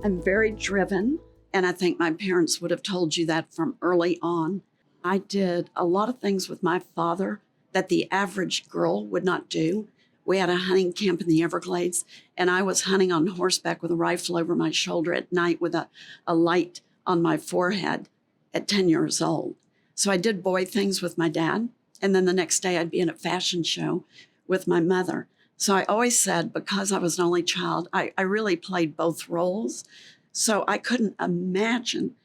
I'm very driven, and I think my parents would have told you that from early on. I did a lot of things with my father that the average girl would not do. We had a hunting camp in the Everglades, and I was hunting on horseback with a rifle over my shoulder at night with a light on my forehead at 10 years old. So I did boy things with my dad, and then the next day I'd be in a fashion show with my mother. So I always said, because I was an only child, I really played both roles. So I couldn't imagine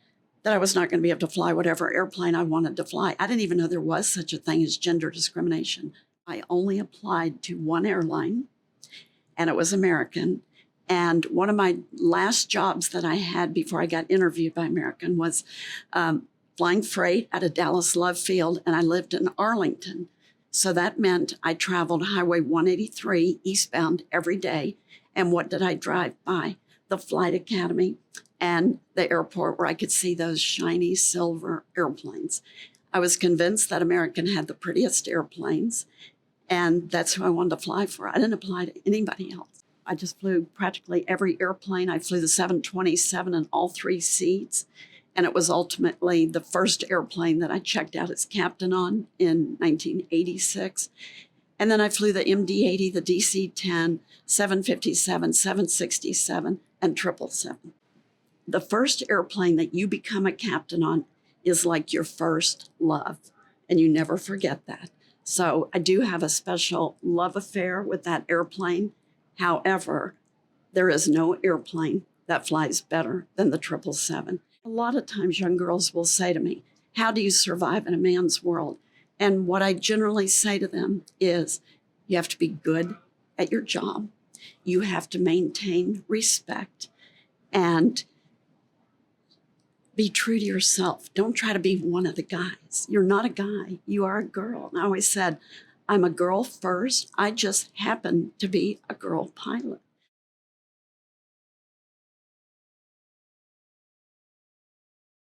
that I was not going to be able to fly whatever airplane I wanted to fly. I didn't even know there was such a thing as gender discrimination. I only applied to one airline, and it was American. And one of my last jobs that I had before I got interviewed by American was flying freight out of Dallas Love Field, and I lived in Arlington. So that meant I traveled Highway 183 eastbound every day. And what did I drive by? The Flight Academy and the airport where I could see those shiny silver airplanes. I was convinced that American had the prettiest airplanes, and that's who I wanted to fly for. I didn't apply to anybody else. I just flew practically every airplane. I flew the 727 in all three seats, and it was ultimately the first airplane that I checked out as captain on in 1986. And then I flew the MD-80, the DC-10, 757, 767, and 777. The first airplane that you become a captain on is like your first love, and you never forget that. So I do have a special love affair with that airplane. However, there is no airplane that flies better than the 777. A lot of times young girls will say to me, how do you survive in a man's world? And what I generally say to them is, you have to be good at your job. You have to maintain respect and be true to yourself. Don't try to be one of the guys. You're not a guy. You are a girl. And I always said, I'm a girl first. I just happen to be a girl pilot.